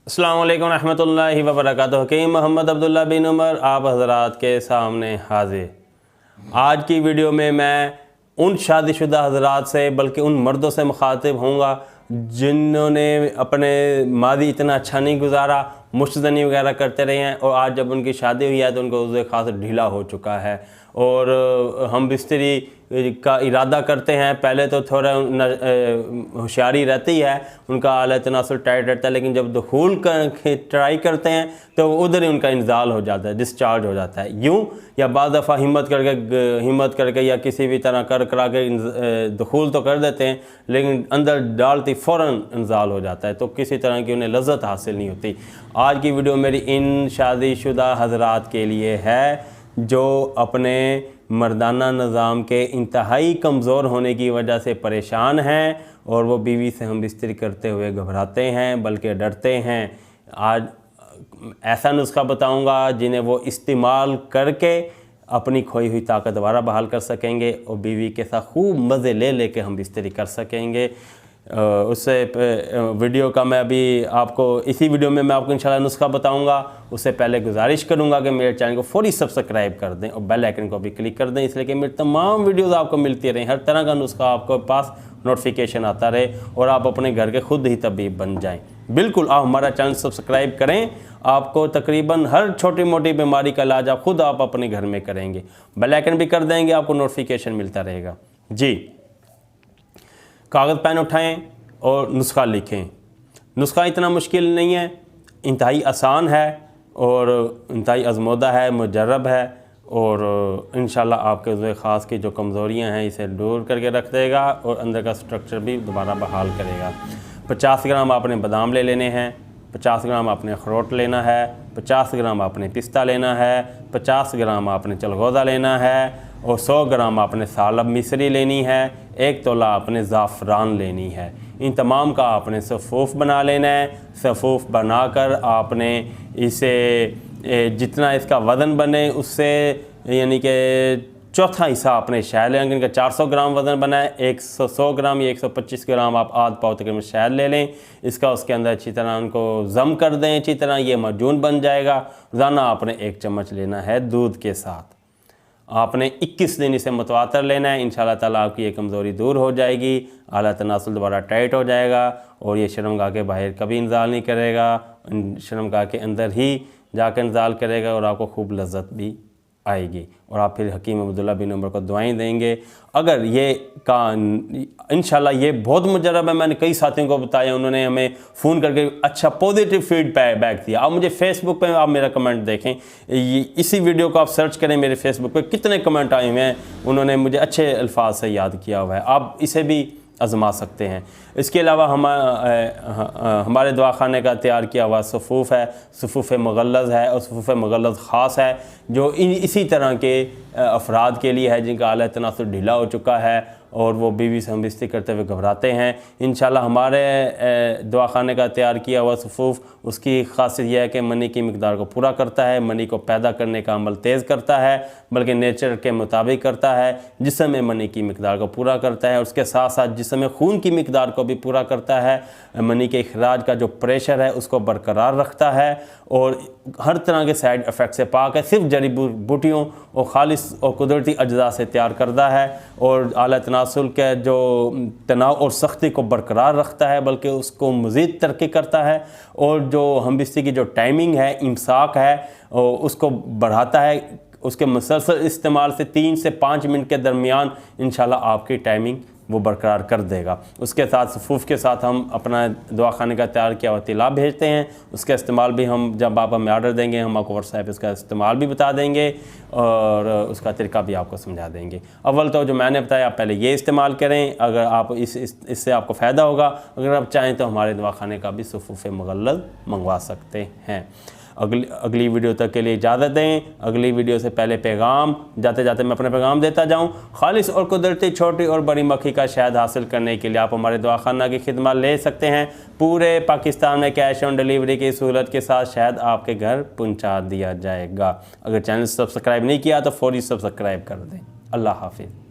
अस्सलामु अलैकुम रहमतुल्लाहि व बरकातुहू। हकीम मोहम्मद अब्दुल्ला बिन उमर आप हज़रात के सामने हाजिर। आज की वीडियो में मैं उन शादीशुदा हज़रात से बल्कि उन मर्दों से मुखातिब होऊंगा जिन्होंने अपने मादी इतना अच्छा नहीं गुजारा, मुश्तनी वगैरह करते रहे हैं और आज जब उनकी शादी हुई है तो उनको उज़्र ख़ास ढीला हो चुका है और हम बिस्तरी का इरादा करते हैं। पहले तो थोड़ा होशियारी रहती है, उनका आला तनासुल टाइट रहता है, लेकिन जब दुखूल कर ट्राई करते हैं तो उधर ही उनका इंजाल हो जाता है, डिस्चार्ज हो जाता है। यूँ या बाद दफ़ा हिम्मत करके या किसी भी तरह कर करा के दुखूल तो कर देते हैं, लेकिन अंदर डालती फ़ौरन इंजाल हो जाता है, तो किसी तरह की उन्हें लज़्ज़त हासिल नहीं होती। आज की वीडियो मेरी इन शादीशुदा हज़रात के लिए है जो अपने मर्दाना निज़ाम के इंतहाई कमज़ोर होने की वजह से परेशान हैं और वो बीवी से हम बिस्तरी करते हुए घबराते हैं बल्कि डरते हैं। आज ऐसा नुस्खा बताऊंगा जिन्हें वो इस्तेमाल करके अपनी खोई हुई ताकत दोबारा बहाल कर सकेंगे और बीवी के साथ खूब मज़े ले लेके हम बिस्तरी कर सकेंगे। उससे वीडियो का मैं अभी आपको इसी वीडियो में मैं आपको इंशाल्लाह नुस्खा बताऊंगा। उससे पहले गुजारिश करूंगा कि मेरे चैनल को फौरी सब्सक्राइब कर दें और बेल आइकन को भी क्लिक कर दें, इसलिए कि मेरी तमाम वीडियोस आपको मिलती रहें, हर तरह का नुस्खा आपको पास नोटिफिकेशन आता रहे और आप अपने घर के खुद ही तबीब बन जाएँ। बिल्कुल आप हमारा चैनल सब्सक्राइब करें, आपको तकरीबन हर छोटी मोटी बीमारी का इलाज आप खुद आप अपने घर में करेंगे। बेल आइकन भी कर देंगे, आपको नोटिफिकेशन मिलता रहेगा। जी, कागज़ पेन उठाएं और नुस्खा लिखें। नुस्खा इतना मुश्किल नहीं है, इंतहाई आसान है और इंतहाई आज़मूदा है, मुजर्रब है और इंशाल्लाह आपके उज़्र ख़ास की जो कमज़ोरियां हैं इसे दूर करके रख देगा और अंदर का स्ट्रक्चर भी दोबारा बहाल करेगा। 50 ग्राम आपने बादाम ले लेने हैं, 50 ग्राम आपने अखरोट लेना है, 50 ग्राम आपने पिस्ता लेना है, 50 ग्राम आपने चलगोज़ा लेना है और 100 ग्राम आपने सालब मिश्री लेनी है, 1 तोला आपने ज़ाफ़रान लेनी है। इन तमाम का आपने सफ़ूफ़ बना लेना है। सफ़ूफ़ बनाकर आपने इसे जितना इसका वज़न बने उससे यानी कि चौथा हिस्सा आपने शहद लेंगे। इनका 400 ग्राम वज़न बना है, 100 ग्राम या 125 ग्राम आप आध पाव तकरीबन शहद ले लें। इसका उसके अंदर अच्छी तरह उनको ज़म कर दें, अच्छी तरह ये माजून बन जाएगा। रोज़ाना आपने 1 चम्मच लेना है दूध के साथ। आपने 21 दिन इसे मुतवातर लेना है। इंशाल्लाह ताला आपकी ये कमज़ोरी दूर हो जाएगी, आला तनासुल दोबारा टाइट हो जाएगा और ये शर्मगाह के बाहर कभी इंजाल नहीं करेगा, शर्मगाह के अंदर ही जाकर इंजाल करेगा और आपको खूब लज़्ज़त भी आएगी और आप फिर हकीम अब्दुल्ला बिन उमर को दुआएं देंगे। अगर ये का इंशाल्लाह ये बहुत मुजर्रब है, मैंने कई साथियों को बताया, उन्होंने हमें फ़ोन करके अच्छा पॉजिटिव फीडबैक दिया। आप मुझे फेसबुक पे आप मेरा कमेंट देखें, इसी वीडियो को आप सर्च करें, मेरे फेसबुक पे कितने कमेंट आए हुए हैं, उन्होंने मुझे अच्छे अल्फाज से याद किया हुआ है। आप इसे भी आज़मा सकते हैं। इसके अलावा हमारे दवाखाने का तैयार किया हुआ सफ़ूफ़ है, सफ़ूफ़ मुग़ल्लज़ है और सफ़ूफ़ मुग़ल्लज़ ख़ास है जो इसी तरह के अफराद के लिए है जिनका आला तनासुल ढीला हो चुका है और वो बीवी से हम बिस्तरी करते हुए घबराते हैं। इंशाल्लाह हमारे दवाखाने का तैयार किया हुआ सफ़ूफ़ उसकी ख़ासियत यह है कि मनी की मिक़दार को पूरा करता है, मनी को पैदा करने का अमल तेज़ करता है, बल्कि नेचर के मुताबिक करता है, जिस्म में मनी की मिक़दार को पूरा करता है। उसके साथ साथ जिस्म में खून की मिक़दार को भी पूरा करता है, मनी के इखराज का जो प्रेशर है उसको बरकरार रखता है और हर तरह के साइड इफ़ेक्ट से पाक है। सिर्फ जड़ी बूटियों और ख़ालिस और कुदरती अज्जा से तैयार करता है और आला तनासुल के जो तनाव और सख्ती को बरकरार रखता है बल्कि उसको मज़ीद तरक्की करता है और जो हम बिस्तरी की जो टाइमिंग है, इमसाक है, उसको बढ़ाता है। उसके मुसलसल इस्तेमाल से 3 से 5 मिनट के दरमियान इंशाल्लाह आपकी टाइमिंग वो बरकरार कर देगा। उसके साथ सफ़ूफ़ के साथ हम अपना दवाखाने का तैयार किया हुआ तिला भेजते हैं, उसका इस्तेमाल भी हम जब आप हमें आर्डर देंगे हम आपको व्हाट्सएप इसका इस्तेमाल भी बता देंगे और उसका तरीका भी आपको समझा देंगे। अव्वल तो जो मैंने बताया आप पहले ये इस्तेमाल करें, अगर आप इससे आपको फ़ायदा होगा। अगर आप चाहें तो हमारे दवाखाने का भी सफ़ूफ़ मुग़ल्लज़ मंगवा सकते हैं। अगली वीडियो तक के लिए इजाज़त दें। अगली वीडियो से पहले पैगाम जाते जाते मैं अपना पैगाम देता जाऊं। खालिस और कुदरती छोटी और बड़ी मक्खी का शहद हासिल करने के लिए आप हमारे दवाखाना की खिदमत ले सकते हैं। पूरे पाकिस्तान में कैश ऑन डिलीवरी की सहूलत के साथ शहद आपके घर पहुंचा दिया जाएगा। अगर चैनल सब्सक्राइब नहीं किया तो फौरी सब्सक्राइब कर दें। अल्लाह हाफिज़।